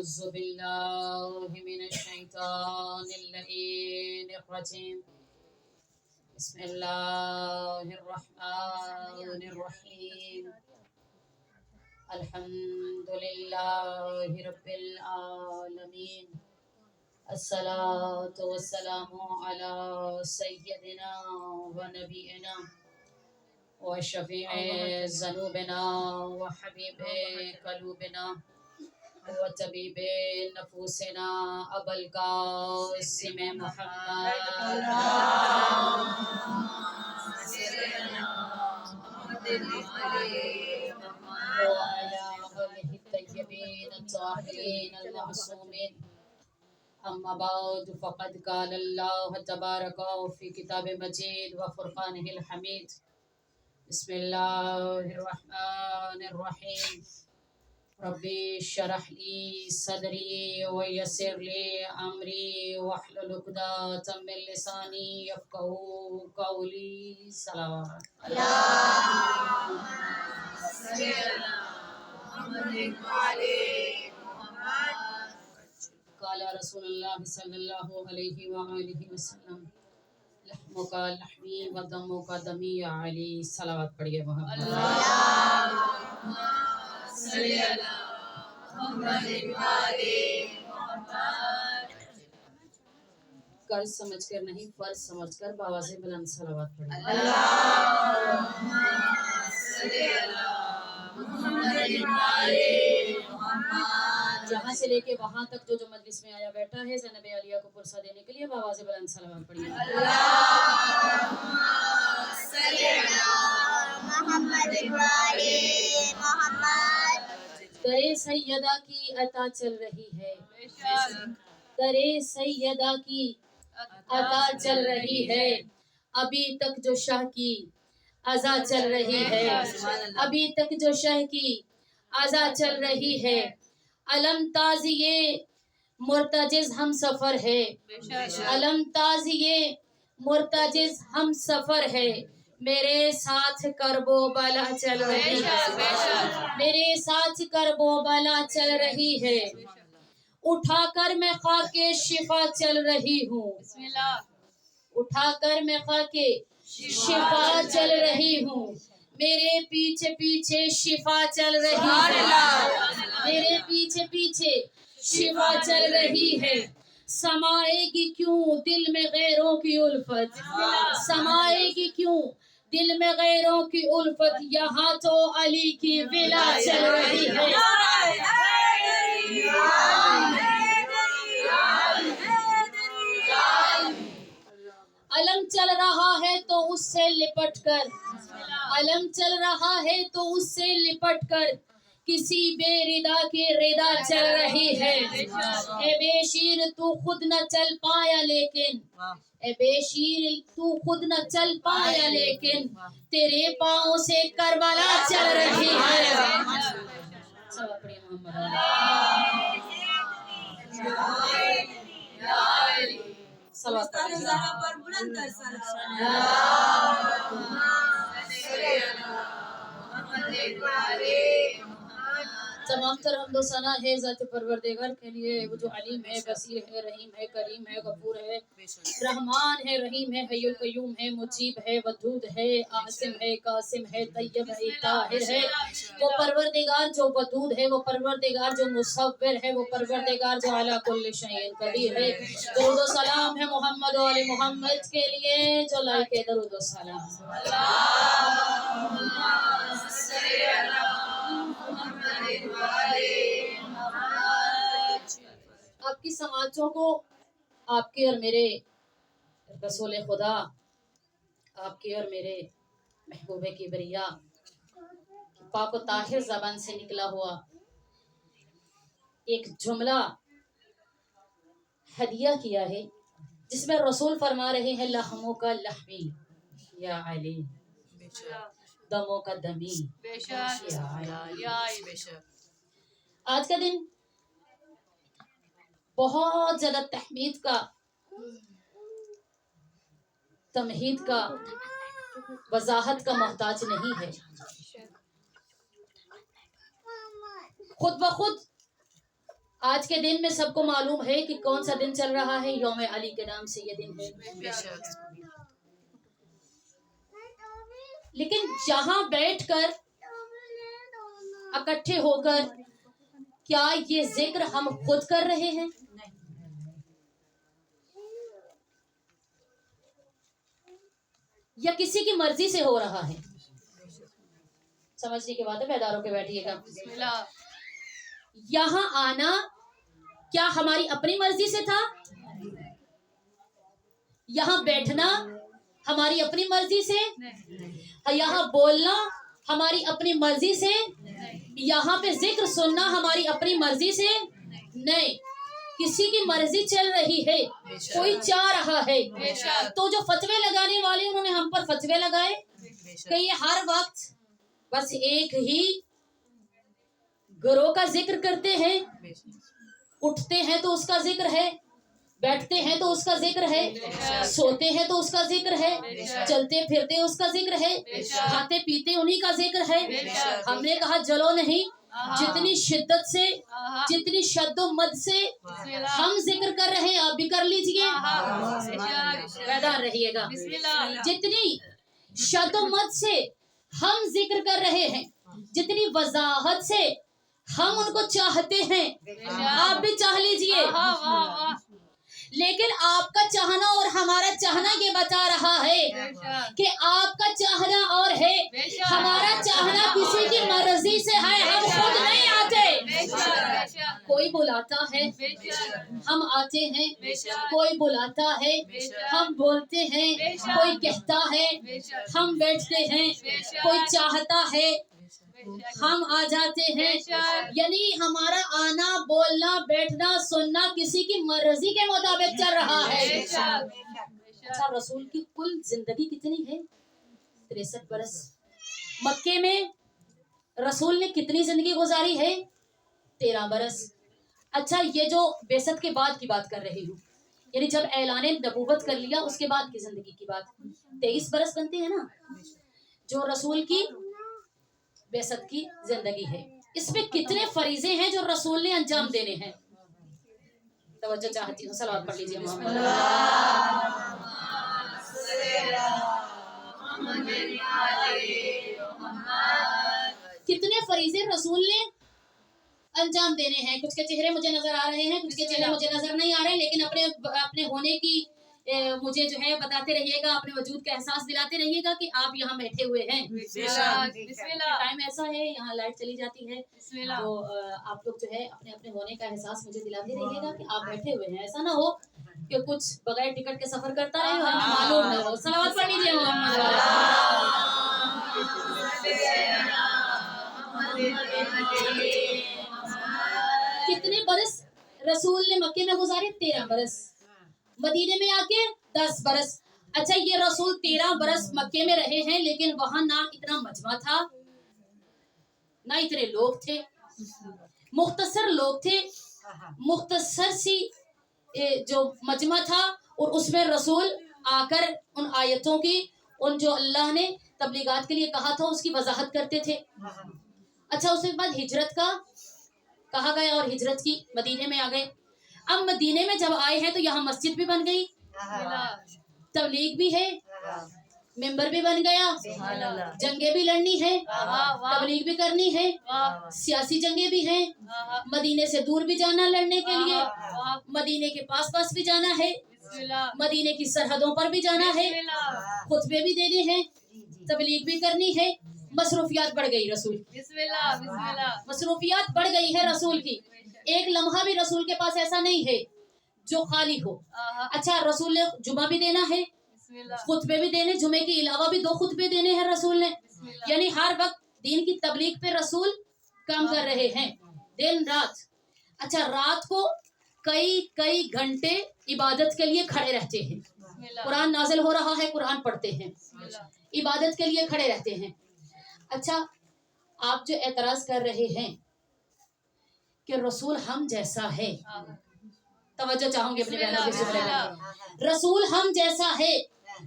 أعوذ بالله من الشيطان اللعين الرجيم بسم الله الرحمن الرحيم الحمد لله رب العالمين الصلاة والسلام على سيدنا ونبينا وشفيع ذنوبنا وحبيب قلوبنا وطبيب نفوسنا أبا القاسم محمد وعلى آله الطيبين الطاهرين المعصومين أما بعد فقد قال الله تبارك في كتاب مجيد وفرقانه الحميد بسم الله الرحمن الرحيم ربي اشرح لي صدري ويسر لي أمري واحلل عقدة من لساني يفقهوا قولي صلوات قال رسول الله صلى الله عليه وآله وسلم لحمك لحمی ودمك دمی یا علی صلوات پڑھیے محمد قرض سمجھ کر نہیں فرض سمجھ کر بآواز بلند صلوات پڑھیے جہاں سے لے کے وہاں تک جو مجلس میں آیا بیٹھا ہے زینب عالیہ کو پرسہ دینے کے لیے بآواز بلند صلوات پڑھیے درے سیدہ کی عطا چل رہی ہے درے سیدہ کی عطا چل رہی ہے ابھی تک جو شاہ کی عزا چل رہی ہے ابھی تک جو شاہ کی عزا چل رہی ہے علم تازیے مرتجز ہم سفر ہے علم تازیے مرتجز ہم سفر ہے میرے ساتھ کرب و بلا چل رہی ہے میرے ساتھ کرب و بلا چل رہی ہے اٹھا کر میں خاک شفا چل رہی ہوں اٹھا کر میں خاک شفا چل رہی ہوں میرے پیچھے پیچھے شفا چل رہی ہے میرے پیچھے پیچھے شفا چل رہی ہے سمائے گی کیوں دل میں غیروں کی الفت سمائے گی کیوں دل میں غیروں کی الفت یہاں تو علی کی ولا چل رہی ہے علم چل رہا ہے تو اس سے لپٹ کر علم چل رہا ہے تو اس سے لپٹ کر کسی بے ردا کی ردا چل رہی ہے اے بے شیر تو خود نہ چل پایا لیکن اے بے شیر تو خود نہ چل پایا لیکن تیرے پاؤں سے کربلا چل رہی ہے تمام تر حمد و ثنا ہے ذات پروردگار کے لیے وہ جو علیم ہے بصیر ہے رحیم ہے کریم ہے غفور ہے رحمان ہے رحیم ہے حی القیوم ہے مجیب ہے ودود ہے عاصم ہے قاسم ہے طیب ہے طاہر ہے وہ پروردگار جو ودود ہے وہ پروردگار جو مصور ہے وہ پروردگار جو علی کل شیء قدیر ہے درود و سلام ہے محمد و آل محمد کے لیے جو لائق درود و سلام آپ کی سماعتوں کو آپ کے اور میرے رسول خدا آپ کے اور میرے محبوب کبریا پاک و طاہر زبان سے نکلا ہوا ایک جملہ ہدیہ کیا ہے جس میں رسول فرما رہے ہیں لحموں کا لحمی یا علی دموں کا دمی آج کا دن بہت زیادہ تحمید کا تمہید کا وضاحت کا محتاج نہیں ہے خود بخود आज के दिन में सबको मालूम है कि कौन सा दिन चल रहा है, यौम अली के नाम से ये दिन है। लेकिन जहां बैठकर इकट्ठे होकर क्या ये जिक्र हम खुद कर रहे हैं? या किसी की मर्जी से हो रहा है? समझने की बात है, बेदारों के बैठिएगा। यहाँ आना क्या हमारी अपनी मर्जी से था? यहाँ बैठना हमारी अपनी मर्जी से? यहाँ बोलना हमारी अपनी मर्जी से? यहाँ पे जिक्र सुनना हमारी अपनी मर्जी से? नहीं, किसी की मर्जी चल रही है, कोई चाह रहा है। तो जो फतवे लगाने वाले उन्होंने हम पर फतवे लगाए कि ये हर वक्त बस एक ही गुरु का जिक्र करते हैं, उठते हैं तो उसका जिक्र है, बैठते हैं तो उसका जिक्र है, सोते हैं तो उसका जिक्र है, चलते फिरते उसका जिक्र है, खाते पीते उन्हीं का जिक्र है। हमने कहा जलो नहीं, जितनी शिद्दत से, जितनी शद्दो मद से हम जिक्र कर रहे हैं आप भी कर लीजिए, बेदार रहिएगा। जितनी शद्दो मद से हम जिक्र कर रहे हैं, जितनी वजाहत से हम उनको चाहते हैं, आप भी चाह लीजिए। लेकिन आपका चाहना और हमारा चाहना ये बता रहा है कि आपका चाहना और है, हमारा चाहना किसी की मर्जी से है, हम खुद नहीं आते। कोई बुलाता है हम आते हैं, कोई बुलाता है हम बोलते हैं, कोई कहता है हम बैठते हैं, कोई चाहता है हम आ जाते हैं। यानी हमारा आना, बोलना, बैठना, सुनना किसी की मर्जी के मुताबिक चल रहा है। अच्छा, रसूल की कुल जिंदगी कितनी है? 63 बरस। मक्के में रसूल ने कितनी जिंदगी गुजारी है? 13 बरस। अच्छा, ये जो बेसत के बाद की बात कर रही हूँ, यानी जब ऐलान नबूवत कर लिया उसके बाद की जिंदगी की बात, 23 बरस बनते हैं ना, जो रसूल की बेसत की जिंदगी है। इसमें कितने फरीजे हैं जो रसूल ने अंजाम देने हैं? तवज्जो चाहती हूँ, सलावत पढ़ लीजिए मोहम्मद। कितने फरीजे रसूल ने अंजाम देने हैं? कुछ के चेहरे मुझे नजर आ रहे हैं, कुछ के चेहरे मुझे नजर नहीं आ रहे, लेकिन अपने अपने होने की मुझे जो है बताते रहिएगा, अपने वजूद का एहसास दिलाते रहिएगा कि आप यहाँ बैठे हुए हैं। टाइम ऐसा है, यहाँ लाइट चली जाती है, तो आप लोग जो है अपने अपने होने का एहसास मुझे दिलाते रहिएगा कि आप बैठे हुए हैं। ऐसा ना हो कि कुछ बगैर टिकट के सफर करता रहे और मालूम ना हो। सलावत पढ़ लीजिए मोहम्मद। कितने बरस रसूल ने मक्के में गुजारे? 13 बरस। मदीने में आके 10 बरस। अच्छा, ये रसूल 13 बरस मक्के में रहे हैं, लेकिन वहां ना इतना मजमा था, ना इतने लोग थे, मुख्तसर लोग थे, मुख्तसर सी जो मजमा था, और उसमें रसूल आकर उन आयतों की, उन जो अल्लाह ने तबलीगात के लिए कहा था उसकी वजाहत करते थे। अच्छा, उसके बाद हिजरत का कहा गया और हिजरत की मदीने में आ गए। अब मदीने में जब आए हैं तो यहाँ मस्जिद भी बन गई, तबलीग भी है, मेंबर भी बन गया, जंगे भी लड़नी है, तबलीग भी करनी है, सियासी जंगे भी हैं, मदीने से दूर भी जाना लड़ने के लिए, मदीने के पास पास भी जाना है, मदीने की सरहदों पर भी जाना है, खुतबे भी देने हैं, तबलीग भी करनी है। मसरूफियात बढ़ गई रसूल, मसरूफियात बढ़ गई है रसूल की। एक लम्हा भी रसूल के पास ऐसा नहीं है जो खाली हो। अच्छा, रसूल ने जुमा भी देना है, खुतबे भी देने, जुमे के अलावा भी 2 खुतबे देने हैं रसूल ने, यानी हर वक्त दीन की तबलीग पे रसूल काम कर रहे हैं, दिन रात। अच्छा, रात को कई घंटे इबादत के लिए खड़े रहते हैं, कुरान नाजिल हो रहा है, कुरान पढ़ते हैं, इबादत के लिए खड़े रहते हैं। अच्छा, आप जो एतराज कर रहे हैं कि रसूल हम जैसा है, तवज्जो चाहूंगी अपने बहनों की सुन लेना। रसूल हम जैसा है,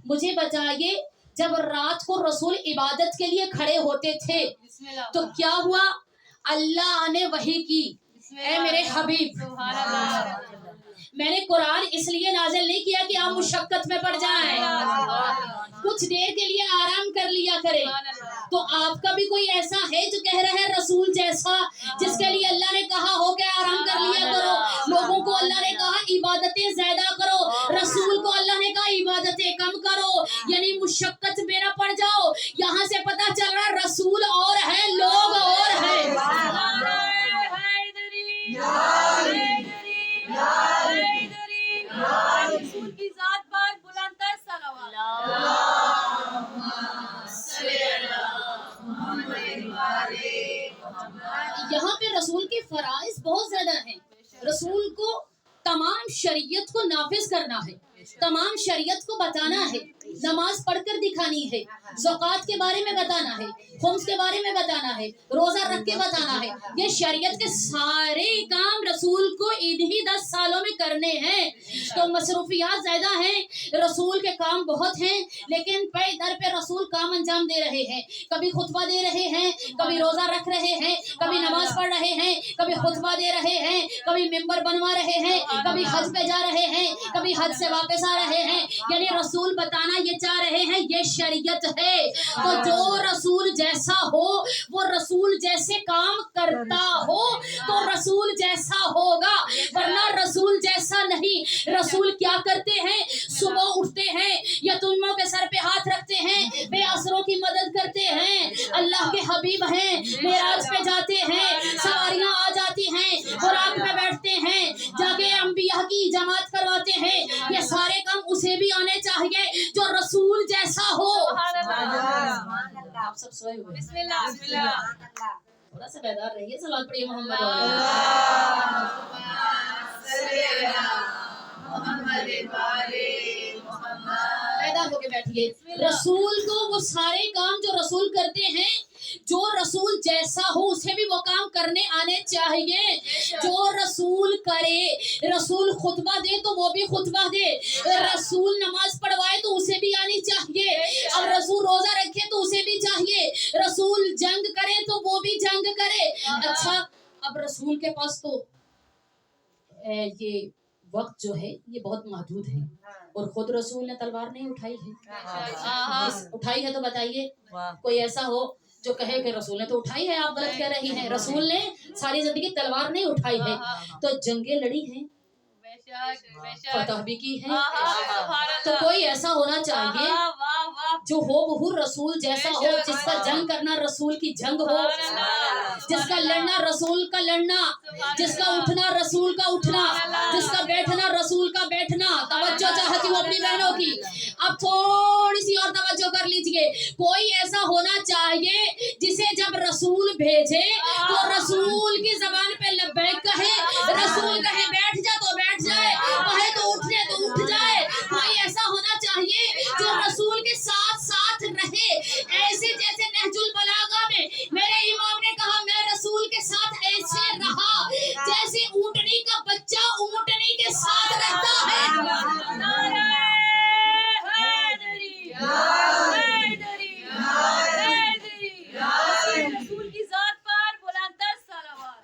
मुझे बताइए, जब रात को रसूल इबादत के लिए खड़े होते थे तो क्या हुआ? अल्लाह ने वही की اے میرے حبیب، میں نے قرآن اس لیے نازل نہیں کیا کہ آپ مشقت میں پڑ جائیں، کچھ دیر کے لیے آرام کر لیا کریں. تو آپ کا بھی کوئی ایسا ہے جو کہہ رہا ہے رسول جیسا، جس کے لیے اللہ نے کہا ہو کے آرام کر لیا کرو؟ لوگوں کو اللہ نے کہا عبادتیں زیادہ کرو، رسول کو اللہ نے کہا عبادتیں کم کرو، یعنی مشقت میں نہ پڑ جاؤ. یہاں سے پتہ چل رہا ہے رسول اور ہے، لوگ اور ہیں. رسول کی ذات پر بلند تر صلوات. یہاں پہ رسول کے فرائض بہت زیادہ ہیں. رسول کو تمام شریعت کو نافذ کرنا ہے، تمام شریعت کو بتانا ہے، نماز پڑھ کر دکھانی ہے، زکوٰۃ کے بارے میں بتانا ہے، خمس کے بارے میں بتانا ہے، روزہ رکھ کے بتانا ہے. یہ شریعت کے سارے کام رسول کو انہی 10 سالوں میں کرنے ہیں. تو مصروفیات زیادہ ہیں، رسول کے کام بہت ہیں، لیکن پے در پہ رسول کام انجام دے رہے ہیں. کبھی خطبہ دے رہے ہیں، کبھی روزہ رکھ رہے ہیں، کبھی نماز پڑھ رہے ہیں، کبھی خطبہ دے رہے ہیں، کبھی ممبر بنوا رہے ہیں، کبھی حج پہ جا رہے ہیں، کبھی حج سے واپس آ رہے ہیں. یعنی رسول بتانا یہ چاہ رہے ہیں یہ شریعت ہے. تو جو رسول جیسا ہو وہ رسول جیسے کام کرتا ہو تو رسول جیسا ہوگا، ورنہ رسول جیسا نہیں. رسول کیا کرتے ہیں؟ صبح اٹھتے ہیں، یتیموں کے سر پہ ہاتھ رکھتے ہیں، بے اسروں کی مدد کرتے ہیں. اللہ کے حبیب ہیں، معراج پہ جاتے ہیں، سواریاں آ جاتی ہیں، براق میں بیٹھتے ہیں، جا کے انبیاء کی جماعت کرواتے ہیں. یہ سارے کام اسے بھی آنے چاہیے جو رسول جیسا ہو. آپ سب سوئے ہوئے، بسم اللہ بسم اللہ. تھوڑا سا بیدار رہیے. صلوات پڑھیے محمد بیدار ہو کے بیٹھیے. رسول کو وہ سارے کام جو رسول کرتے ہیں، جو رسول جیسا ہو اسے بھی وہ کام کرنے آنے چاہیے. جو رسول کرے، رسول خطبہ دے تو وہ بھی خطبہ دے، رسول نماز پڑھوائے تو اسے بھی آنی چاہیے، اور رسول روزہ رکھے تو اسے بھی چاہیے، رسول جنگ کرے تو وہ بھی جنگ کرے. اچھا، اب رسول کے پاس تو یہ وقت جو ہے یہ بہت محدود ہے، اور خود رسول نے تلوار نہیں اٹھائی ہے. اٹھائی ہے تو بتائیے کوئی ایسا ہو جو کہے کہ رسول نے تو اٹھائی ہے، آپ غلط کہہ رہی ہیں. رسول نے ساری زندگی تلوار نہیں اٹھائی ہے، تو جنگیں لڑی ہیں، فتح بھی کی ہے. تو کوئی ایسا ہونا چاہیے جو ہو بہو رسول جیسا ہو، جس کا جنگ کرنا رسول کی جنگ ہو، جس کا لڑنا رسول کا لڑنا، جس کا اٹھنا رسول کا اٹھنا، جس کا بیٹھنا رسول کا بیٹھنا. توجہ چاہتی ہوں اپنی بہنوں کی. اب تھوڑی سی اور توجہ کر لیجئے. کوئی ایسا ہونا چاہیے جسے جب رسول بھیجے تو رسول کی زبان پہ لبیک کہے، رسول کہے بیٹھ جا تو بیٹھ جائے، کہے تو اٹھنے تو اٹھ جائے. کوئی ایسا ہونا چاہیے جو رسول کے ساتھ ساتھ رہے، ایسے جیسے نہج البلاغہ میں میرے امام نے کہا میں رسول کے ساتھ ایسے رہا جیسے اونٹنی کا بچہ اونٹنی کے ساتھ رہتا ہے. رسول کی ذات پر بلند تر صلوات.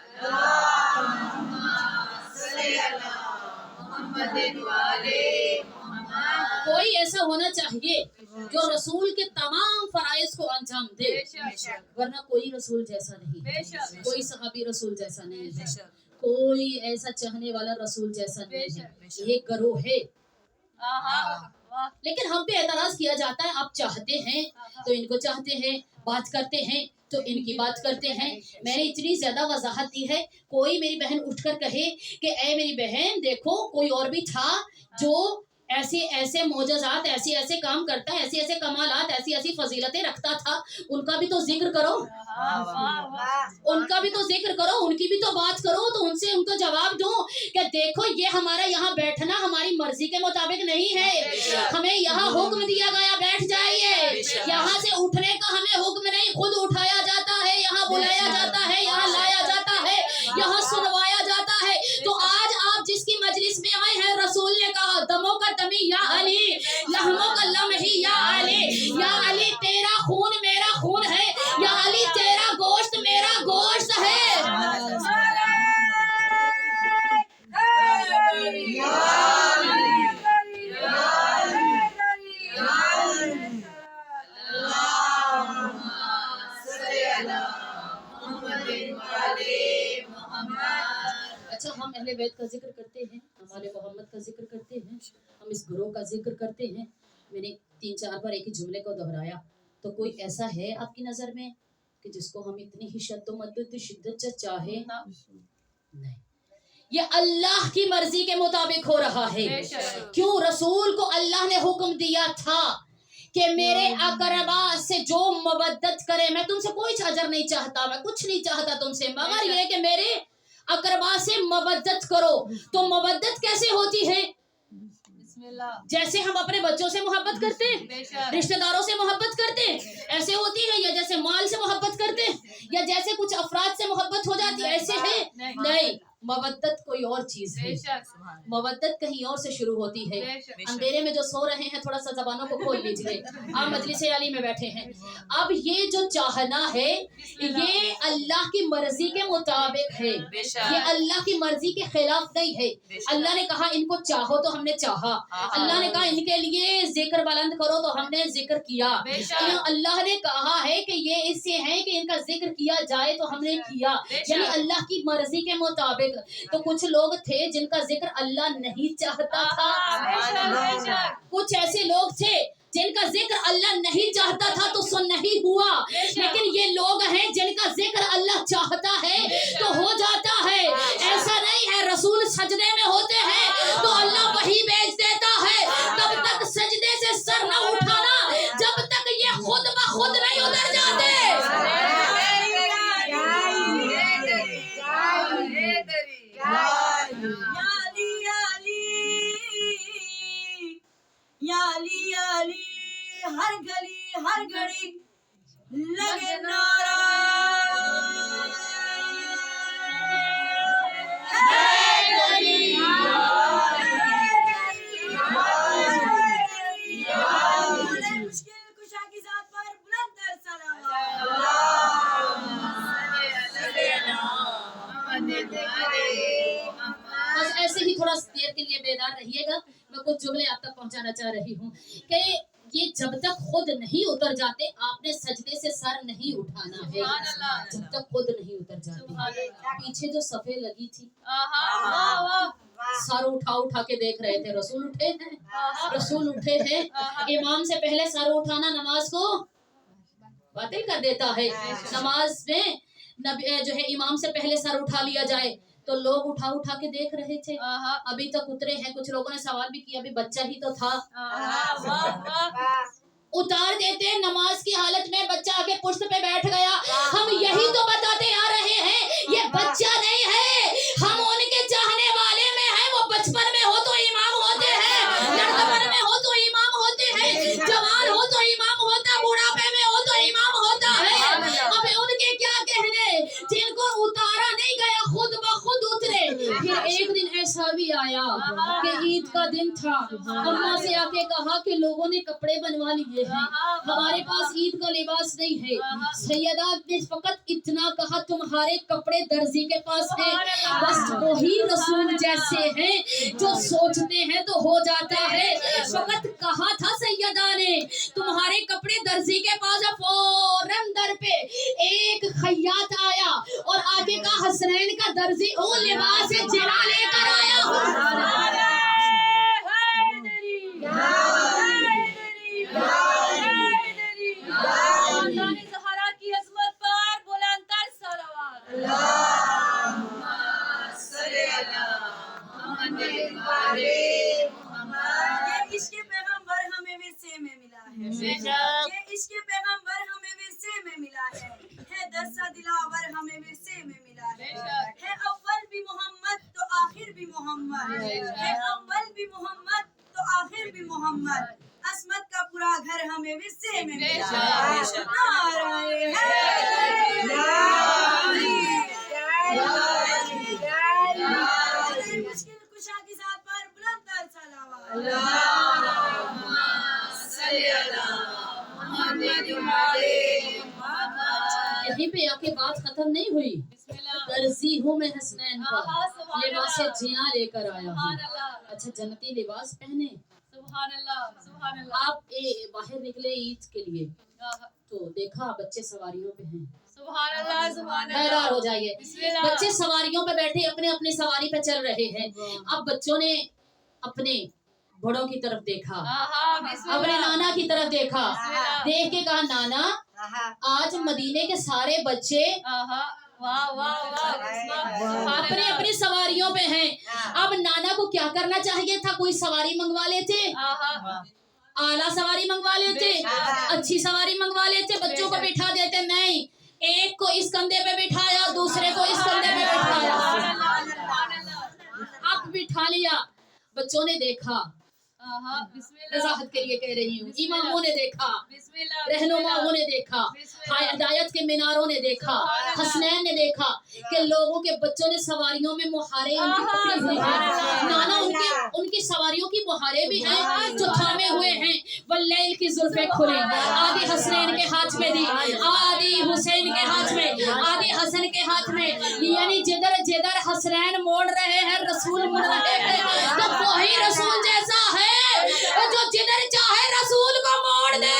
کوئی ایسا ہونا چاہیے جو رسول کے تمام فرائض کو انجام دے، ورنہ کوئی رسول جیسا نہیں، کوئی صحابی رسول جیسا نہیں ہے، کوئی ایسا چاہنے والا رسول جیسا نہیں ہے. یہ گروہ ہے. لیکن ہم پہ اعتراض کیا جاتا ہے آپ چاہتے ہیں تو ان کو چاہتے ہیں، بات کرتے ہیں تو ان کی بات کرتے ہیں. میں نے اتنی زیادہ وضاحت دی ہے، کوئی میری بہن اٹھ کر کہے کہ اے میری بہن دیکھو کوئی اور بھی تھا جو ایسے ایسے معجزات، ایسے ایسے کام کرتا ہے، ایسے ایسے کمالات، ایسی ایسی فضیلتیں رکھتا تھا، ان کا بھی تو ذکر کرو، ان کا بھی تو ذکر کرو، ان کی بھی تو بات کرو. تو ان سے ان کو جواب دو کہ دیکھو یہ ہمارا یہاں بیٹھنا ہماری مرضی کے مطابق نہیں ہے، ہمیں یہاں حکم دیا گیا بیٹھ جائیے، یہاں سے اٹھنے کا ہمیں حکم نہیں، خود اٹھایا جاتا ہے، یہاں بلایا جاتا ہے، یہاں لایا جاتا ہے، یہاں سنوایا جاتا ہے. تو آج آپ جس کی مجلس میں آئے ہیں، رسول نے کہا دموں کا دمی یا علی، لہموں کا لمحی یا علی، یا علی تیرا خون میرا خون ہے، یا علی تیرا گوشت میرا گوشت ہے. अच्छा, हम अहले बैत का जिक्र करते हैं, हमारे मोहम्मद का जिक्र करते हैं, हम इस ग्रोह का जिक्र करते हैं। मैंने 3-4 बार एक ही जुमले को दोहराया। तो कोई ऐसा है आपकी नजर में कि जिसको हम इतनी ही शद्दो-मद्दत शिद्दत से चाहे? नहीं, ये अल्लाह की मर्जी के मुताबिक हो रहा है। क्यों? रसूल को अल्लाह ने हुक्म दिया था कि मेरे अकरबा से जो मवद्दत करे, मैं तुमसे कोई अजर नहीं चाहता, मैं कुछ नहीं चाहता तुमसे, मगर ये कि मेरे अकरबा से मवद्दत करो। तो मवद्दत कैसे होती है? जैसे हम अपने बच्चों से मोहब्बत करते हैं, रिश्तेदारों से मोहब्बत करते हैं, ऐसे होती है? या जैसे माल से मोहब्बत करते हैं, या जैसे कुछ अफराद से मोहब्बत हो जाती है, ऐसे है? नहीं, मवद्दत कोई और चीज है। मवद्दत कहीं और से शुरू होती है। अंधेरे में जो सो रहे हैं, थोड़ा सा जबानों को खोल लीजिए, आप मजलिस अली में बैठे हैं। अब ये जो चाहना है, ये अल्लाह की मर्जी के मुताबिक है, ये अल्लाह की मर्जी के खिलाफ नहीं है। अल्लाह ने कहा इनको चाहो तो हमने चाहा, अल्लाह ने कहा इनके लिए जिक्र बुलंद करो तो हमने जिक्र किया, अल्लाह ने कहा है कि ये इससे है कि इनका जिक्र किया जाए तो हमने किया, यानी अल्लाह की मर्जी के मुताबिक। तो कुछ लोग थे जिनका जिक्र अल्लाह नहीं चाहता था, कुछ ऐसे लोग थे जिनका जिक्र अल्लाह नहीं चाहता था तो सुन नहीं हुआ, लेकिन ये लोग हैं जिनका जिक्र अल्लाह चाहता है तो हो जाता है। ऐसा नहीं है रसूल सजदे में होते हैं तो अल्लाह वही भेज देता है, तब तक सजदे से सर न उठाना जब तक ये खुद ब खुद नहीं उतर जाते। हर गली हर घड़ी लगे नारा, मुश्किल कुशा की जात पर बुलंद बस ऐसे ही थोड़ा देर के लिए बेदार रहिएगा। मैं कुछ जुमले आप तक पहुंचाना चाह रही हूँ कि ये जब तक खुद नहीं उतर जाते, आपने सजदे से सर नहीं उठाना है जब तक खुद नहीं उतर जाते। पीछे जो सफे लगी थी, सर उठा उठा के देख रहे थे, रसूल उठे हैं, रसूल उठे हैं। इमाम से पहले सर उठाना नमाज को बातिल कर देता है। नमाज में जो है इमाम से पहले सर उठा लिया जाए तो लोग उठा उठा के देख रहे थे, अभी तक उतरे हैं। कुछ लोगों ने सवाल भी किया, अभी बच्चा ही तो था। उतार देते नमाज की हालत में, बच्चा आगे पुश्त पे बैठ गया। हम यही तो बताते आ रहे हैं, ये बच्चा नहीं है, हम उनके चाहने वाले में है। वो बचपन में हो तो इमाम होते हैं, लड़कपन में हो तो इमाम होते हैं, जवान हो तो इमाम होता, बुढ़ापे में हो तो इमाम होता है। अब उनके क्या कहने, जिनको उतारा नहीं गया खुद ब खुद उतरे। फिर एक दिन ऐसा भी आया कि ईद का दिन था, अम्मा से आके कहा कि लोगों ने कपड़े बनवा लिए हैं, हमारे पास ईद का लिबास नहीं है। सैयदा ने फकत इतना कहा, तुम्हारे कपड़े दर्जी के पास है। बस वही रसूल जैसे हैं जो सोचते हैं तो हो जाता है। फकत कहा था सैयदा ने, तुम्हारे कपड़े दर्जी के पास है। फौरन दर पे एक खैयात आया और आगे का हसनैन का दर्जी वो लिबास जिना लेकर आया हूँ। ज़हरा की अज़मत पर बुलंदतर सलावत। ये इश्क़ पैगंबर हमें विरसे में मिला है, ये इश्क़ पैगंबर हमें विरसे में मिला है दस्ता दिलावर हमें विरसे में मिला है अव्वल भी मोहम्मद तो आखिर भी मोहम्मद, है अव्वल भी मोहम्मद तो आखिर भी मोहम्मद। असमत का पूरा घर हमें विरसे में मिला है। नाराए मुश्किल कुशा की जात पर बुलंदतर सलावत। यहीं पे आके बात खत्म नहीं हुई। दर्जी हूँ मैं हसनैन का, लिबास जिना लेकर आया हूँ। अच्छा, जन्नती लिबास पहने। आप बाहर निकले ईद के लिए तो देखा बच्चे सवारियों पे हैं, سبحان اللہ سبحان بیدار اللہ ہو جائیے. بسم اللہ بچے سواریوں پہ بیٹھے اپنے اپنی سواری پہ چل رہے ہیں. اب بچوں نے اپنے بڑوں کی طرف دیکھا, آہا بسم اپنے اللہ نانا کی طرف دیکھا, دیکھ کے کہا نانا آج مدینے کے سارے بچے آہا واہ واہ واہ اپنے اپنی سواریوں پہ ہیں. اب نانا کو کیا کرنا چاہیے تھا؟ کوئی سواری منگوا لیتے, آہا اعلیٰ سواری منگوا لیتے, اچھی سواری منگوا لیتے, بچوں کو بٹھا دیتے. نہیں, ایک کو اس کندھے پہ بٹھایا, دوسرے کو اس کندھے پہ بٹھایا. اب بٹھا لیا. بچوں نے دیکھا, آہا بسم اللہ وضاحت کے لیے کہہ رہی ہوں, اماموں نے دیکھا, بسم اللہ رہنماؤں نے دیکھا, ہدایت کے میناروں نے دیکھا, حسنین نے دیکھا کہ لوگوں کے بچوں نے سواریوں میں مہارے ان کی پکڑی ہوئی ہیں. نانا ان کی سواریوں کی مہارے بھی ہیں جو تھامے ہوئے ہیں. واللیل کی زلفیں کھلی, آدھی حسنین کے ہاتھ میں دی, آدھی حسین کے ہاتھ میں, آدھی حسن کے ہاتھ میں. یعنی جدھر جدھر حسنین موڑ رہے ہیں رسول مڑ رہے ہیں. تو وہی رسول جیسا ہے جو جدھر چاہے رسول کو موڑ دے.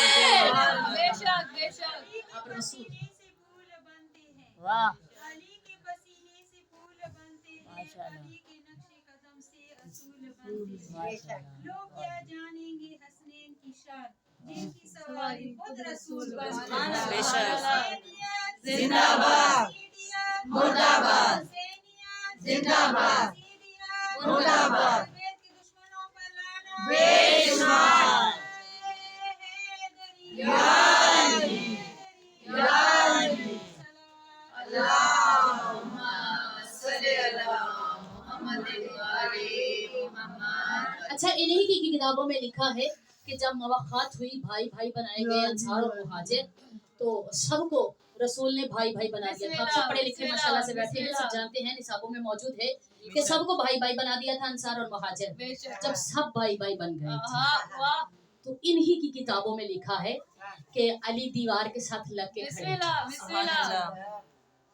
بے شک بے شک اب رسول سے پھول بنتے ہیں, واہ علی کے پسینے سے پھول بنتے ہیں, علی کے نقش قدم سے اصول بنتے ہیں. لوگ کیا جانیں گے حسنین کی شان, جن کی سواری خود رسول بنتے ہیں. بے شک. حسینیت زندہ باد. حسینیت مردہ باد. حسینیت زندہ باد. حسینیت مردہ باد. حسینیت کے دشمنوں پر لعنت. بے شمار. یا علی یا علی اللہم صلی علی محمد وعلی محمد. اچھا, انہی کی کتابوں میں لکھا ہے کہ جب مواخات ہوئی, بھائی بھائی بنائے گئے انصار اور مہاجر, تو سب کو رسول نے بھائی بھائی بنا دیا تھا. آپ سب پڑھے لکھے ماشاءاللہ سے بیٹھے ہیں, سب جانتے ہیں, نصابوں میں موجود ہے کہ سب کو بھائی بھائی بنا دیا تھا انصار اور مہاجر. بے شک. جب سب بھائی بھائی بن گئے تھے آہا واہ تو انہی کی کتابوں میں لکھا ہے کہ علی دیوار کے ساتھ لگ کے بسم کھڑے تھے. اللہ بسم اللہ.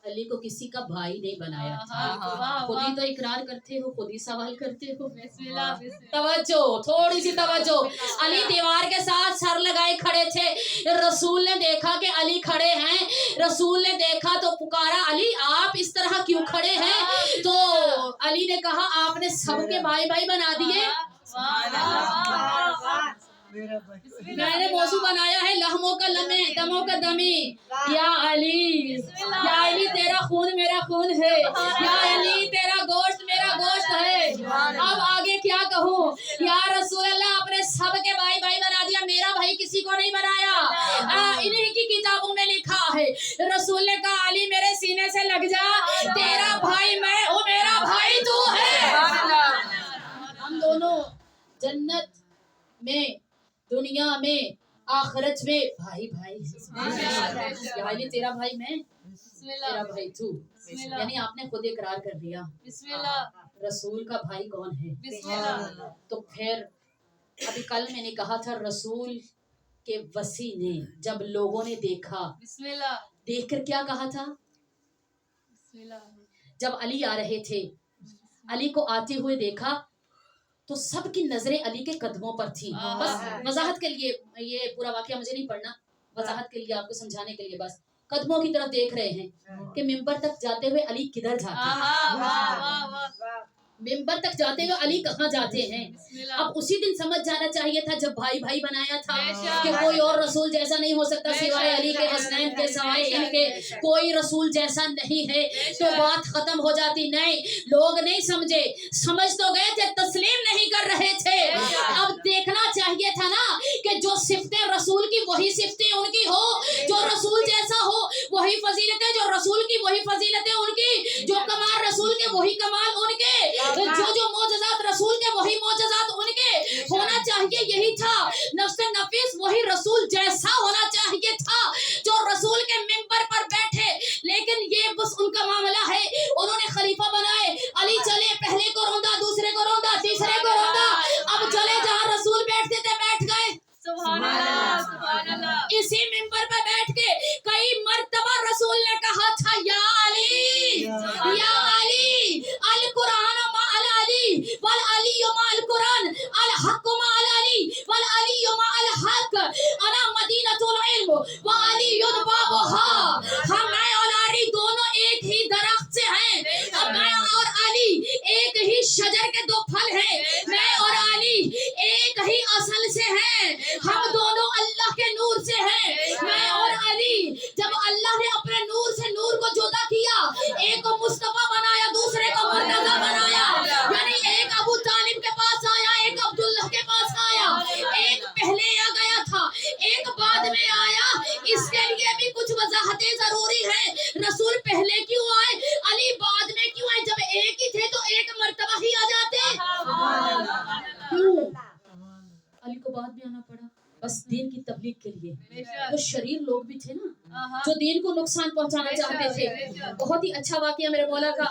علی کو کسی کا بھائی نہیں بنایا تھا. آہا واہ خود ہی واہ تو اقرار کرتے ہو, خود ہی سوال کرتے ہو. بسم اللہ بسم اللہ. توجہ, تھوڑی سی توجہ. علی دیوار کے ساتھ سر لگائے کھڑے تھے. رسول نے دیکھا کہ علی کھڑے ہیں, رسول نے دیکھا تو پکارا, علی آپ اس طرح کیوں کھڑے ہیں؟ تو علی نے کہا آپ نے سب کے بھائی بھائی بنا دیے. میں نے موضوع بنایا ہے لہموں کا لمے, دموں کا دمی. یا علی, یا علی تیرا خون میرا خون ہے, یا علی تیرا گوشت میرا گوشت ہے. اب آگے کیا کہوں؟ یا رسول اللہ آپ نے سب کے بھائی بھائی بنا دیا, میرا بھائی کسی کو نہیں بنایا. انہیں کی کتابوں میں لکھا ہے. رسول نے کہا علی میرے سینے سے لگ جا, تیرا بھائی میں ہوں, میرا بھائی تو ہے. ہم دونوں جنت میں, دنیا میں, آخرت میں بھائی بھائی. یا علی تیرا بھائی میں, بسم تیرا اللہ بھائی تو. یعنی آپ نے خود اقرار کر دیا بسم اللہ رسول کا بھائی کون ہے. بسم اللہ. تو پھر ابھی کل میں نے کہا تھا رسول کے وسیع نے جب لوگوں نے دیکھا, بسم اللہ دیکھ کر کیا کہا تھا؟ بسم اللہ. جب علی آ رہے تھے, علی کو آتے ہوئے دیکھا تو سب کی نظریں علی کے قدموں پر تھی. بس وضاحت کے لیے, یہ پورا واقعہ مجھے نہیں پڑھنا, وضاحت کے لیے آپ کو سمجھانے کے لیے بس قدموں کی طرف دیکھ رہے ہیں کہ ممبر تک جاتے ہوئے علی کدھر جاتے ہیں, آہا واہ واہ واہ. ممبر تک جاتے ہوئے علی کہاں جاتے ہیں. بسم اللہ. اب اسی دن سمجھ جانا چاہیے تھا جب بھائی بھائی بنایا تھا بے شک. کہ کوئی اور رسول جیسا نہیں ہو سکتا سوائے علی کے, حسنین کے, سوائے ان کے کوئی رسول جیسا نہیں ہے. تو بات ختم ہو جاتی. نہیں, لوگ نہیں سمجھے, سمجھ تو گئے تھے, تسلیم نہیں کر رہے تھے. اب دیکھنا چاہیے تھا نا کہ جو صفتیں رسول کی وہی صفتیں ان کی ہو, جو رسول جیسا ہو وہی فضیلتیں, جو رسول کی وہی فضیلتیں ان کی, جو کمال رسول کے وہی کمال ان کے, جو معجزات رسول کے وہی معجزات ان کے. ہونا چاہیے یہی تھا, نفس نفیس وہی رسول جیسا ہونا چاہیے تھا جو رسول کے ممبر پر بیٹھے. لیکن یہ بس ان کا معاملہ ہے, انہوں نے خلیفہ بنائے, علی چلے, پہلے کو روندا, دوسرے کو روندا, تیسرے کو روندا, اب چلے جہاں رسول بیٹھتے تھے بیٹھ گئے. سبحان اللہ سبحان اللہ. اسی ممبر پہ بیٹھ کے کئی مرتبہ رسول نے کہا تھا یا علی, یا علی, القرآن مع العلی والعلی مع القرآن, الحق مع العلی والعلی مع الحق, انا مدینۃ العلم وعلی بابها. ہم میں एक ही दरख्त से हैं, अब मैं और अली एक ही शजर के दो फल हैं, मैं और अली एक ही असल से हैं, हम दोनों अल्लाह के नूर से हैं। मैं और अली जब अल्लाह ने अपने नूर से नूर को जुदा किया, एक को मुस्तफा बनाया, दूसरे को मुर्तजा बनाया, यानी एक अबू तालिब के पास आया, एक अब्दुल्लाह के पास आया, एक पहले आ गया था, एक बाद में आया। इसके लिए भी कुछ वजाहतें जरूरी है। रसूल पहले क्यों आए, अली बाद में क्यों आए? जब एक ही थे तो एक मर्तबा ही आ जाते, क्यों अली को बाद में आना पड़ा? बस दीन की तबलीग के लिए। वो शरीर लोग भी थे ना जो दीन को नुकसान पहुंचाना चाहते थे। बहुत ही अच्छा वाकया मेरे मौला का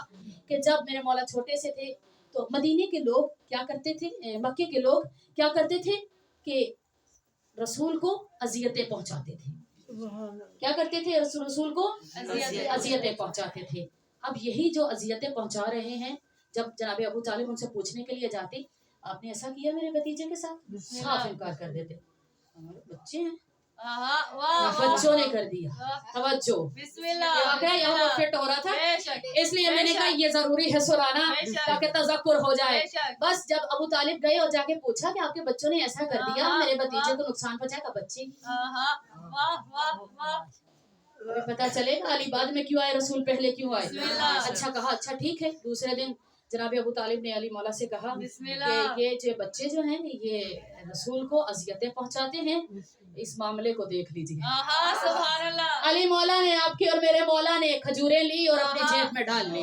कि जब मेरे मौला छोटे से थे तो मदीने के लोग क्या करते थे, मक्के के लोग क्या करते थे कि रसूल को अजियतें पहुंचाते थे। क्या करते थे? रसूल को अजियतें पहुंचाते थे। अब यही जो अजियतें पहुंचा रहे हैं, जब जनाब अबू तालिब उनसे पूछने के लिए जाते, आपने ऐसा किया मेरे भतीजे के साथ? साफ इनकार कर देते, हमारे बच्चे हैं। बच्चों ने कर दिया। तवज्जो, ये वाकया यहाँ पर फिट हो रहा था, इसलिए मैंने कहा ये जरूरी है सुनाना ताकि तज़क्कुर हो जाए। बस जब अबू तालिब गए और जाके पूछा कि आपके बच्चों ने ऐसा कर दिया, मेरे भतीजे को नुकसान पहुंचाया, बच्चे अभी पता चलेगा अली बाद में क्यों आए, रसूल पहले क्यों आए। अच्छा कहा, अच्छा ठीक है। दूसरे दिन जनाब अबू तालिब ने अली मौला से कहा कि ये जो बच्चे जो हैं ये रसूल को अजियतें पहुंचाते हैं, इस मामले को देख लीजिए। अली मौला ने, आपके और मेरे मौला ने खजूरें ली और अपनी जेब में डाल ली।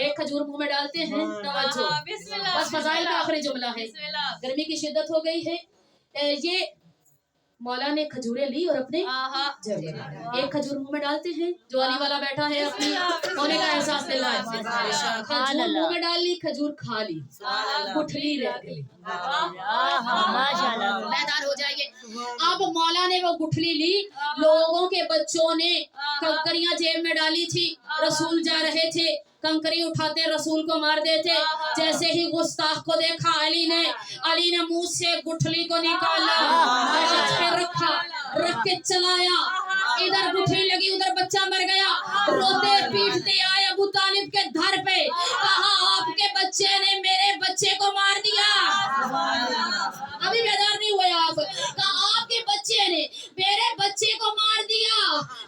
एक खजूर मुंह में डालते हैं, तवज्जो, बस फजाइल का आखिरी जुमला है। गर्मी की शिद्दत हो गई है, ये मौला ने खजूरें ली और अपने एक खजूर मुंह में डालते हैं, जो अली वाला बैठा है अपनी होने का एहसास दिलाए, खजूर मुंह में डाल ली, खजूर खा ली, गुठली रह गई, मैदान हो जाएंगे। अब मौला ने वो गुठली ली, लोगों के बच्चों ने कंकरियां जेब में डाली थी, रसूल जा रहे थे, कंकरी उठाते रसूल को मार देते। जैसे ही गुस्ताख को देखा अली ने मुंह से गुठली को निकाला, रखा, रख के चलाया, इधर गुठली लगी उधर बच्चा मर गया। रोते पीटते आए अबू तालिब के घर पे, कहा आपके बच्चे ने मेरे बच्चे को मार दिया। अभी बेदार नहीं हुए आप? कहा आपके बच्चे ने मेरे बच्चे को मार दिया।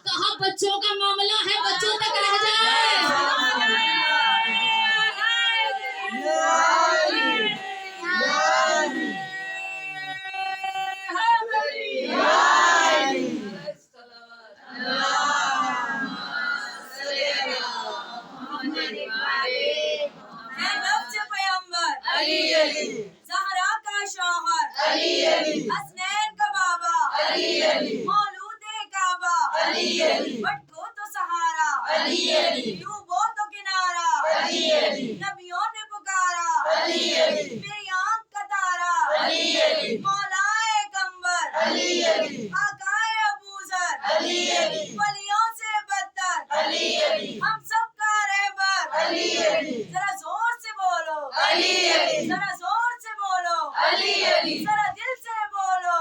कहा बच्चों का मामला है, बच्चों तक रह जाए। ज़हरा का शौहर हसनैन का बाबा मौलूद काबा, भटको तो सहारा, डूबो तो किनारा, नबियों ने पुकारा, मेरी आँख का तारा, मौलाए कंबर, आकाए अबूजर, वलियों से बदतर, हम सबका रहबर। जरा जोर से बोलो, जरा जोर से बोलो, जरा दिल से बोलो,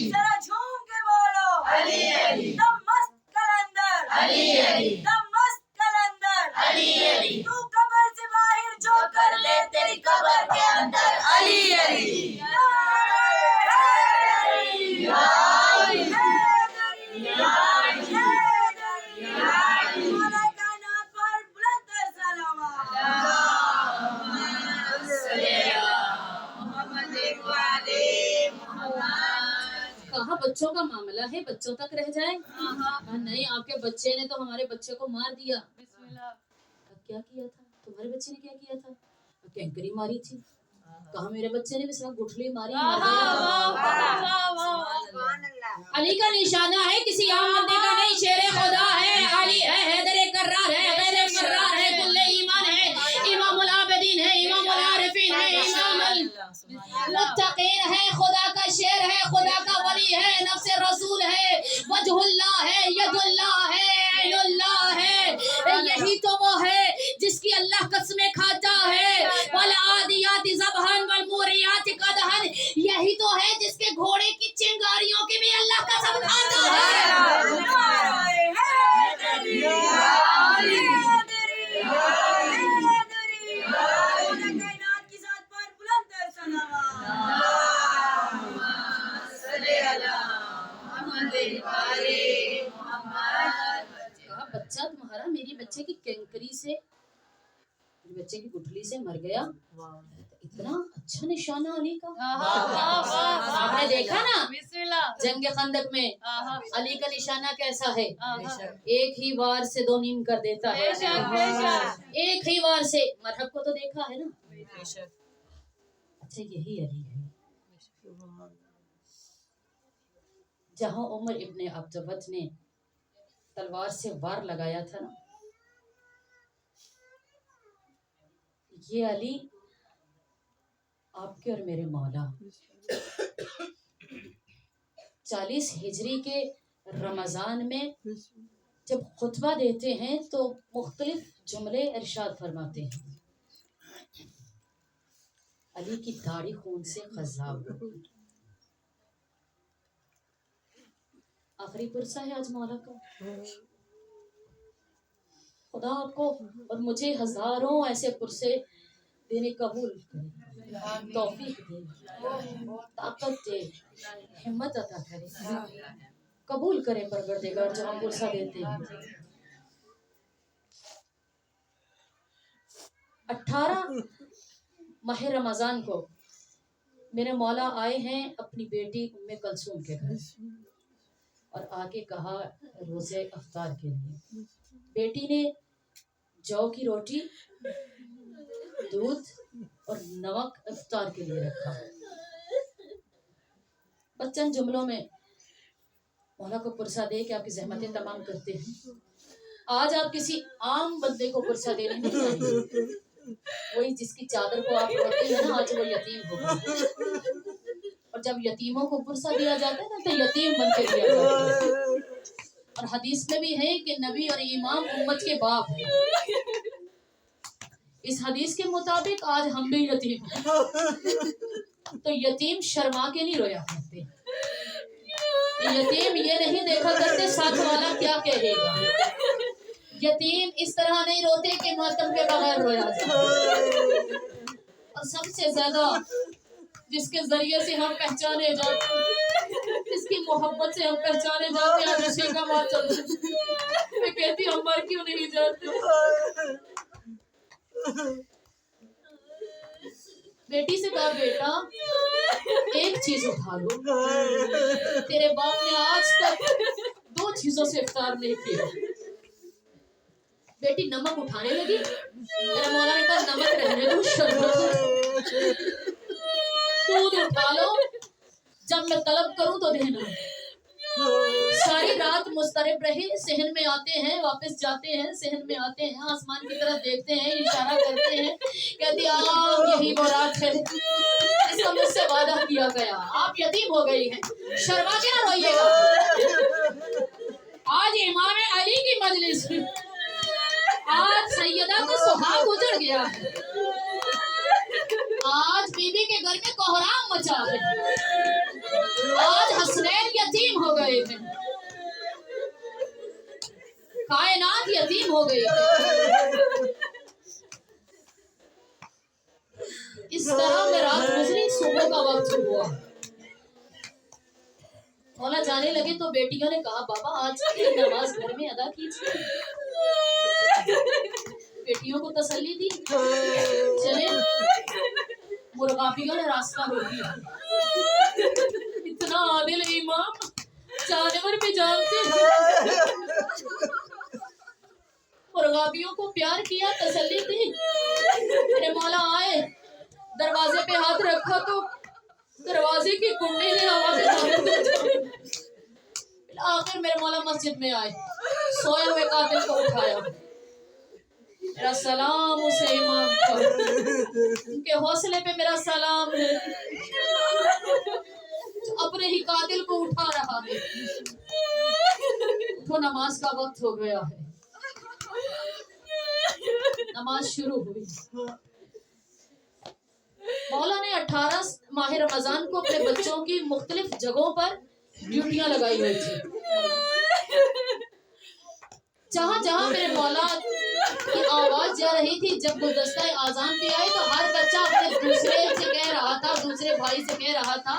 जरा झूम के बोलो, दम मस्त कलंदर, दम मस्त कलंदर, तू कब्र से बाहर जो कर ले तेरी कब्र के अंदर। अली कहा बच्चों का मामला है, बच्चों तक रह जाए। नहीं, आपके बच्चे ने तो हमारे बच्चे को मार दिया। क्या किया था तुम्हारे बच्चे ने? क्या किया था? कैंकरी मारी थी। कहा मेरे बच्चे ने भी सिर्फ गुठली मारी। अली का निशाना है, किसी आम बंदे का नहीं, शेरे खुदा है। अली है, हैदर कर्रार है, गैर कर्रार है, कुल्ले ईमान है, इमामुल आबिदीन है, इमामुल आरिफीन है, इमामुल मुत्तकीन है, खुदा का शेर है, खुदा का वली है, नफ्स रसूल है, वजहुल्लाह है, यदुल्लाह है, ऐनुल्लाह है। यही तो वो है जिसकी अल्लाह कसमें खाता है। वल आदियाति ज़बहन वल मूरियाति क़दहन, यही तो है जिसके घोड़े की चिंगारियों की भी अल्लाह कसम खाता है। बच्चे की कैंकरी से, बच्चे की गुठली से मर गया। इतना अच्छा निशाना अली का। आपने देखा ना बिस्मिल्लाह। जंग खंदक में अली का निशाना कैसा है, एक ही वार से 2 नीम कर देता है। बेशक, बेशक। एक ही वार से। मरहब को तो देखा है ना। अच्छा यही अली है। जहां उमर इब्ने अब्दुवत ने तलवार से वार लगाया था ना, ये अली आपके और मेरे मौला 40 हिजरी के रमजान में जब खुतबा देते हैं तो मुख्तलिफ जुमले इरशाद फरमाते हैं। अली की दाढ़ी खून से खज़ाब। आखिरी पुरसा है आज मौला का। खुदा आपको और मुझे हजारों ऐसे पुरसे देने कबूल करे, तौफीक दे, ताकत दे, हिम्मत अता करे, कबूल करे परवरदिगार जो हम पुरसा देते हैं। 18 माह रमजान को मेरे मौला आए हैं अपनी बेटी उम्मे कलसूम के घर और आके कहा रोजे अफ्तार के लिए। बेटी ने जौ की रोटी, दूध और नमक इफ्तार के लिए रखा। बच्चन जुमलों में मौला को पुरसा दे कि आपकी ज़हमतें तमाम करते हैं। आज आप किसी आम बंदे को पुरसा देने नहीं आए, वही जिसकी चादर को आप रोते हैं ना, आज वो यतीम हो गया। और जब यतीमों को पुरसा दिया जाता है ना तो यतीम बन के दिया जाता है। और हदीस में भी है कि नबी और इमाम उम्मत के बाप हैं। इस हदीस के मुताबिक आज हम भी यतीम हैं, तो यतीम शर्मा के नहीं रोया करते। यतीम ये नहीं देखा करते साथ वाला क्या कहेगा। यतीम इस तरह नहीं रोते कि मातम के बगैर रोया जाए। और सबसे ज्यादा जिसके जरिए से हम पहचाने जाते हैं, जिसकी मोहब्बत से हम पहचाने जाते हैं, उसी का मातम। मैं कहती हम मर क्यों नहीं जाते। बेटी से कहा बेटा एक चीज उठा लो, तेरे बाप ने आज तक 2 चीजों से इफ्तार नहीं किया। बेटी नमक उठाने लगी, मेरा मौला ने कहा नमक रहने दो, शर्बत दूध उठा लो, जब मैं तलब करूं तो देना। सारी रात मुस्तरिब रही, सहन में आते हैं वापस जाते हैं, सहन में आते हैं आसमान की तरफ देखते हैं, इशारा करते हैं, कहती यही वो रात है इसका मुझसे वादा किया गया। आप यतीम हो गई हैं, शर्मा के ना रोइएगा। आज इमाम अली की मजलिस में आज सैयदा का सुहाग गुजर गया है। आज बीबी के घर में कोहराम मचा है। आज हसनैन यतीम हो गए हैं, कायनात यतीम हो गई है। इस तरह में रात गुजरी, सुबह का वक्त हुआ। मौला जाने लगे तो बेटियों ने कहा बाबा आज की नमाज घर में अदा कीजिए। बेटियों को तसल्ली दी, चले। मुर्गाबियों ने रास्ता रोक दिया। इतना आदिल इमाम जानवर भी जानते हैं। मुर्गाबियों को प्यार किया, तसल्ली दी। मेरे मौला आए, दरवाजे पे हाथ रखा तो दरवाजे की कुंडी ने आवाज़ें आखिर मेरे मौला मस्जिद में आए, सोए हुए कातिल को उठाया। मेरा सलाम उसे इमाम का, उनके हौसले पे मेरा सलाम है, अपने ही कातिल को उठा रहा है। तो नमाज का वक्त हो गया है। नमाज शुरू हुई। मौला ने 18 माह रमजान को अपने बच्चों की मुख्तलिफ जगहों पर ड्यूटियां लगाई हुई थी। जहां जहां मेरे मौला की आवाज जा रही थी, जब गुलदस्ता आजान पे आए तो हर बच्चा अपने दूसरे से कह रहा था, दूसरे भाई से कह रहा था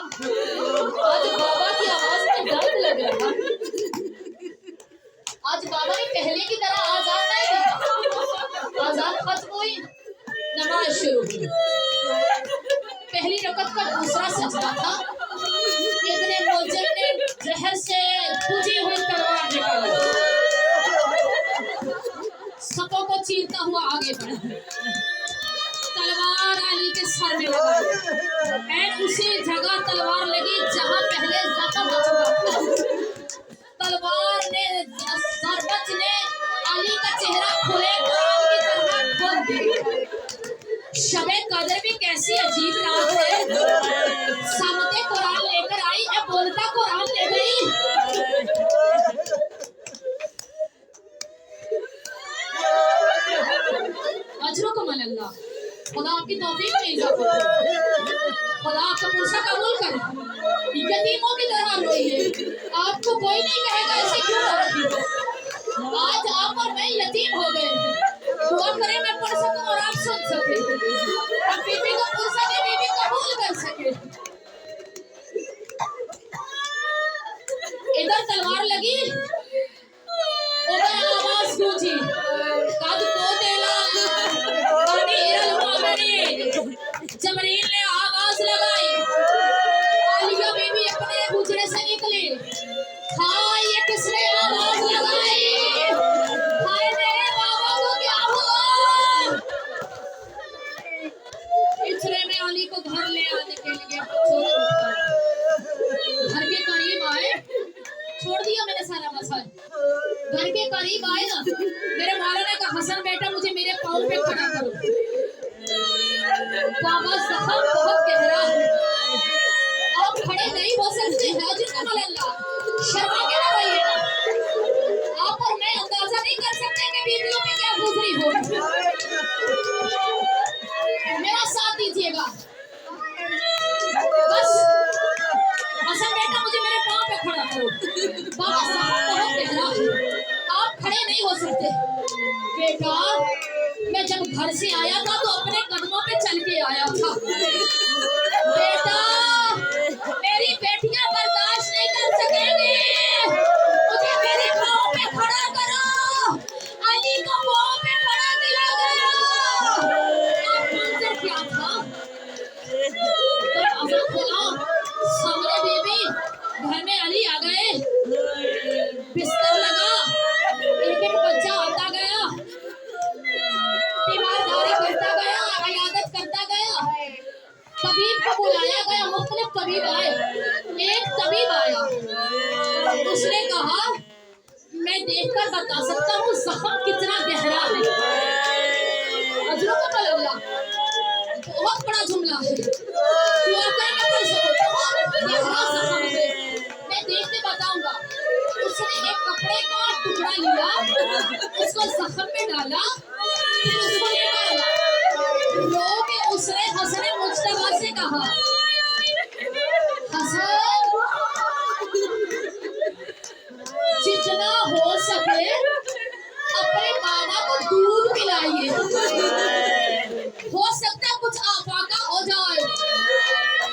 आज बाबा की आवाज में दर्द लग रहा, आज बाबा ने पहले की तरह आजान नहीं दिया। आजान खत्म हुई, नमाज शुरू हुई। पहली रकत का दूसरा सजदा था। इब्ने मुलजिम ने जहर से बुझी हुई तलवार निकाली, सपों को चीरता हुआ आगे बढ़ा। तलवार अली के सर में लगी। एंड उसी जगह तलवार लगी जहां पहले जख्म हो चुका था। तलवार ने ज़रबत ने अली का चेहरा खुले आम की तरह खोल दिया। शबे कदर भी कैसी अजीब रात है। सामते कुरान लेकर आई है, बोलता कुरान ले गई। अजरुकुम अल्लाह, खुदा आपकी तौफीक में इजाफा करे, खुदा आपका पुरसा कबूल करे। यतीमों की तरह रोइए, आपको कोई नहीं कहेगा ऐसे क्यों हो रही हो। आज आप और मैं यतीम हो गए हैं। दुआ करें मैं पढ़ सकूं और आप सुन सके, और बीबी को पुरसा की बीबी कबूल कर सके। इधर तलवार लगी, उधर आवाज गूंजी, कद को तेला जबरील ने आवाज लगाई। आलिया बीबी अपने हुजरे से निकली। हाय, ये किसने आवाज लगाई? हाय, मेरे बाबा को क्या हुआ? इतने में अली को घर ले आने के लिए घर के करीब आए। छोड़ दिया मैंने सारा मसाला। घर के करीब आए ना, मेरे मौलाना का हसन बेटा मुझे मेरे पाँव पे खड़ा करो। बाबा जख्म बहुत गहरा है, आप खड़े नहीं हो सकते हैं। अजरुकुम अल्लाह, शर्मा के ना रहिएगा। आप और मैं अंदाजा नहीं कर सकते कि बीवियों में क्या गुजरी हो। मेरा साथ दीजिएगा बस। हसन बेटा मुझे मेरे पाँव पे खड़ा करो। बाबा जख्म बहुत गहरा है, आप खड़े नहीं हो सकते। बेटा, मैं जब घर से आया था तो अपने कदमों पे चल के आया था। बेटा, मेरी बेटियां बर्दाश्त नहीं कर सकेंगी, मुझे मेरे पाँव पे खड़ा करो। अली को पाँव पे खड़ा किया गया। अब मंजर क्या था? दरवाजा खोला, सामने बीबी, घर में अली आ गए। बिस्तर लगा, एक एक बच्चा आता गया, तीमारदारी करता गया, इयादत करता गया। तबीब को बुलाया गया, मुख्तलिफ तबीब आए। एक तबीब आया, उसने कहा मैं देखकर बता सकता हूँ जख्म कितना गहरा है। अजरुकुम अल्लाह, बहुत बड़ा जुमला है। दुआ करें मैं पढ़ सकूं। बहुत गहरा जख्म है, मैं देख के बताऊंगा। उसने एक कपड़े का टुकड़ा लिया, उसको जख्म में डाला, फिर उसको निकाला। रो के उसने हसन मुज्तबा से कहा, हसन, जितना हो सके अपने बाबा को दूध पिलाइए। हो सकता है कुछ आफाका हो जाए।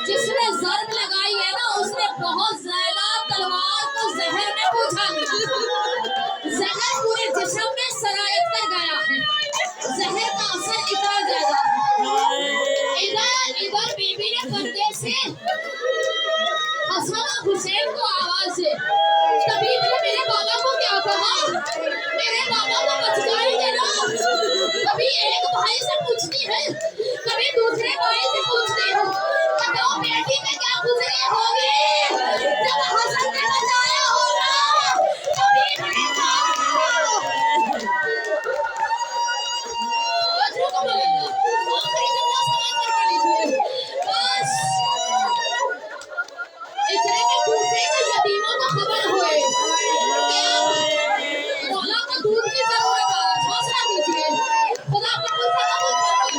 जिसने ज़र्ब लगाई है ना, उसने बहुत ज्यादा तलवार को जहर में बुझा लिया। जहर पूरे जिस्म में सरायत कर गया है। जहर का असर इतना ज्यादा। इधर बीबी ने पर्दे से हसन और हुसैन को आवाज से, तबीब ने मेरे बाबा को क्या कहा? मेरे बाबा को बच जाएंगे ना? कभी एक भाई से पूछती है, कभी दूसरे भाई से पूछती हूँ, बताओ बेटी में क्या गुजरी होगी? जब हसन ने बचाया होगा, तबीब ने कहा। अजरुकुम अल्लाह, आखिरी जुमला समाप्त करवा लीजिए बस। इतने में दूसरे के यतीमों को खबर हुए कि मौला को दूध की जरूरत है। हौसला दीजिए, खुदा का पुरसा कबूल फरमाए।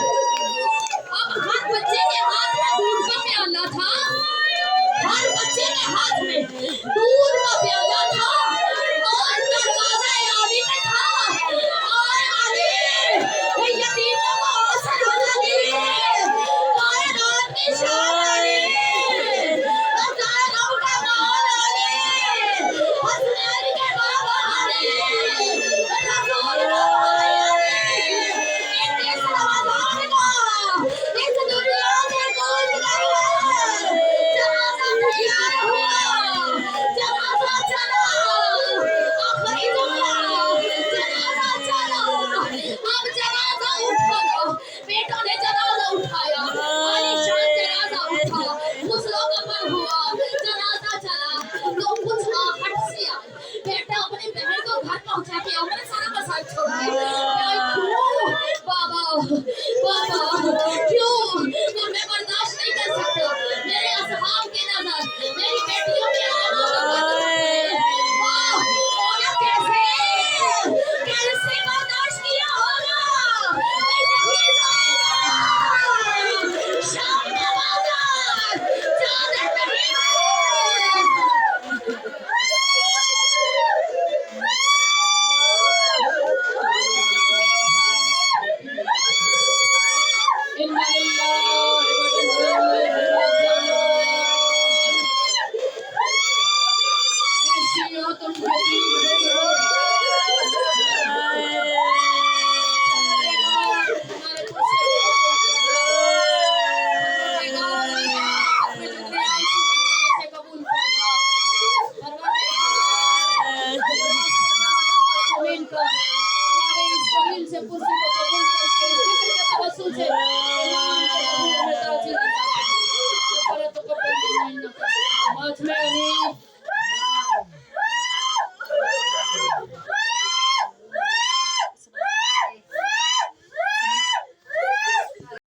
वाह वाह